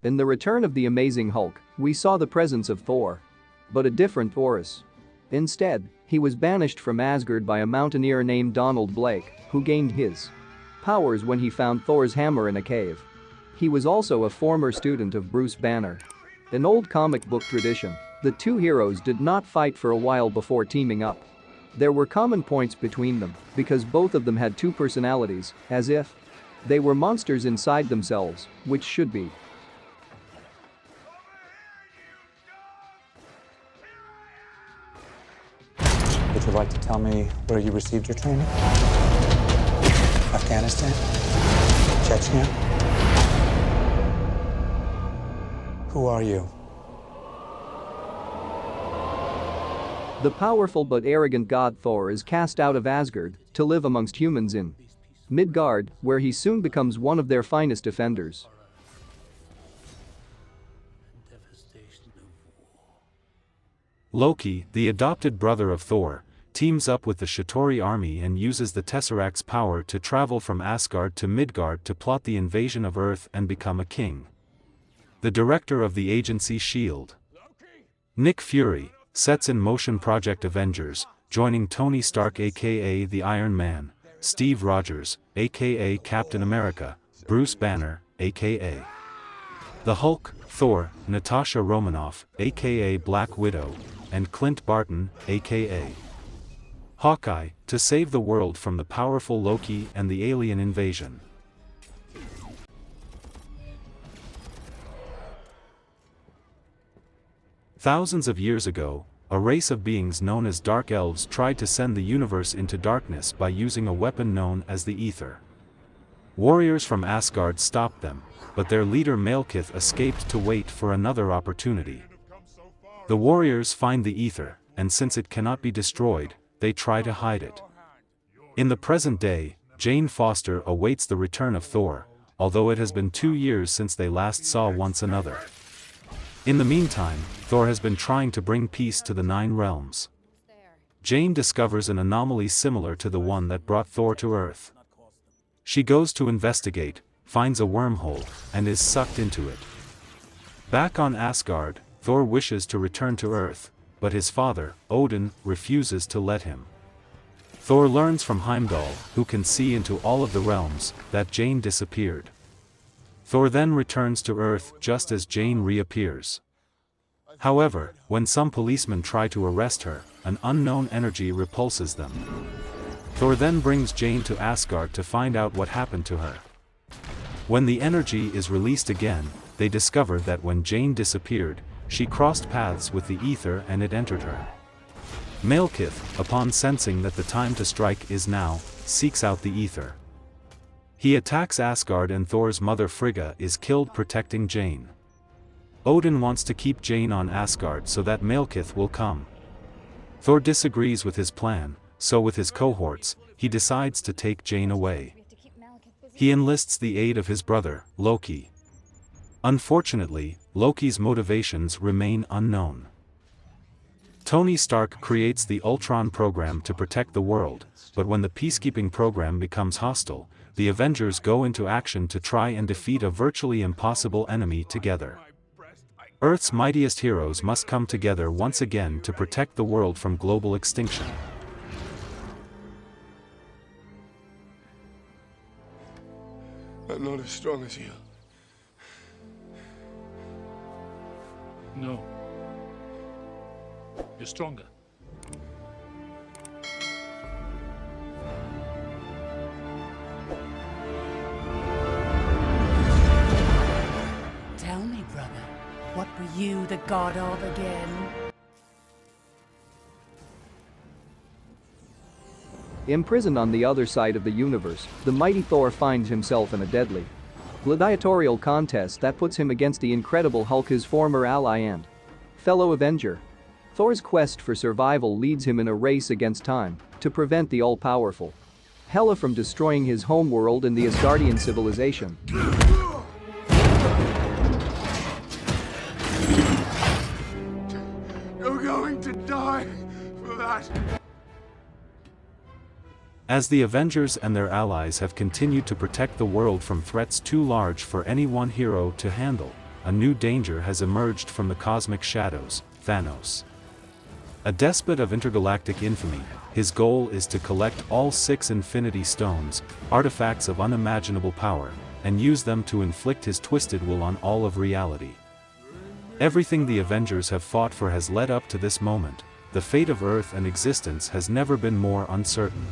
In the return of the Amazing Hulk, we saw the presence of Thor. But a different Horus. Instead, he was banished from Asgard by a mountaineer named Donald Blake, who gained his powers when he found Thor's hammer in a cave. He was also a former student of Bruce Banner. In old comic book tradition, the two heroes did not fight for a while before teaming up. There were common points between them because both of them had two personalities, as if they were monsters inside themselves, which should be. Would you like to tell me where you received your training? Afghanistan? Chechnya? Who are you? The powerful but arrogant god Thor is cast out of Asgard to live amongst humans in Midgard, where he soon becomes one of their finest defenders. Loki, the adopted brother of Thor, teams up with the Chitauri army and uses the Tesseract's power to travel from Asgard to Midgard to plot the invasion of Earth and become a king. The director of the agency S.H.I.E.L.D., Nick Fury, sets in motion Project Avengers, joining Tony Stark aka the Iron Man, Steve Rogers, aka Captain America, Bruce Banner, aka the Hulk, Thor, Natasha Romanoff, aka Black Widow, and Clint Barton, aka Hawkeye, to save the world from the powerful Loki and the alien invasion. Thousands of years ago, a race of beings known as Dark Elves tried to send the universe into darkness by using a weapon known as the Ether. Warriors from Asgard stopped them, but their leader Malekith escaped to wait for another opportunity. The warriors find the Ether, and since it cannot be destroyed, they try to hide it. In the present day, Jane Foster awaits the return of Thor, although it has been 2 years since they last saw one another. In the meantime, Thor has been trying to bring peace to the 9 realms. Jane discovers an anomaly similar to the one that brought Thor to Earth. She goes to investigate, finds a wormhole, and is sucked into it. Back on Asgard, Thor wishes to return to Earth, but his father, Odin, refuses to let him. Thor learns from Heimdall, who can see into all of the realms, that Jane disappeared. Thor then returns to Earth just as Jane reappears. However, when some policemen try to arrest her, an unknown energy repulses them. Thor then brings Jane to Asgard to find out what happened to her. When the energy is released again, they discover that when Jane disappeared, she crossed paths with the Ether and it entered her. Malekith, upon sensing that the time to strike is now, seeks out the Ether. He attacks Asgard and Thor's mother Frigga is killed protecting Jane. Odin wants to keep Jane on Asgard so that Malekith will come. Thor disagrees with his plan, so with his cohorts, he decides to take Jane away. He enlists the aid of his brother, Loki. Unfortunately, Loki's motivations remain unknown. Tony Stark creates the Ultron program to protect the world, but when the peacekeeping program becomes hostile, the Avengers go into action to try and defeat a virtually impossible enemy together. Earth's mightiest heroes must come together once again to protect the world from global extinction. I'm not as strong as you. No. You're stronger. Tell me, brother, what were you the god of again? Imprisoned on the other side of the universe, the mighty Thor finds himself in a deadly gladiatorial contest that puts him against the Incredible Hulk, his former ally and fellow Avenger. Thor's quest for survival leads him in a race against time to prevent the all-powerful Hela from destroying his homeworld and the Asgardian civilization. You're going to die for that. As the Avengers and their allies have continued to protect the world from threats too large for any one hero to handle, a new danger has emerged from the cosmic shadows, Thanos. A despot of intergalactic infamy, his goal is to collect all 6 Infinity Stones, artifacts of unimaginable power, and use them to inflict his twisted will on all of reality. Everything the Avengers have fought for has led up to this moment. The fate of Earth and existence has never been more uncertain.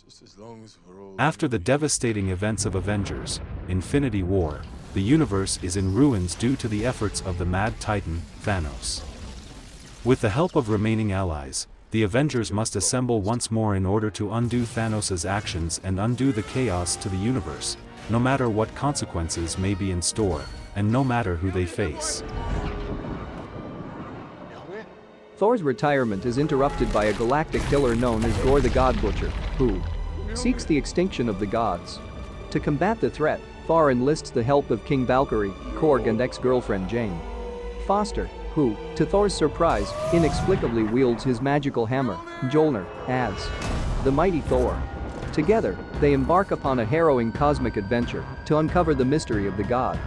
Just as long as we're all... After the devastating events of Avengers, Infinity War, the universe is in ruins due to the efforts of the Mad Titan, Thanos. With the help of remaining allies, the Avengers must assemble once more in order to undo Thanos' actions and undo the chaos to the universe, no matter what consequences may be in store, and no matter who they face. Thor's retirement is interrupted by a galactic killer known as Gore the God Butcher, who seeks the extinction of the gods. To combat the threat, Thor enlists the help of King Valkyrie, Korg and ex-girlfriend Jane Foster, who, to Thor's surprise, inexplicably wields his magical hammer, Mjolnir, as the mighty Thor. Together, they embark upon a harrowing cosmic adventure to uncover the mystery of the god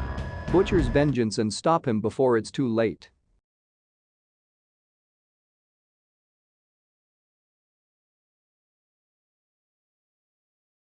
Butcher's vengeance and stop him before it's too late.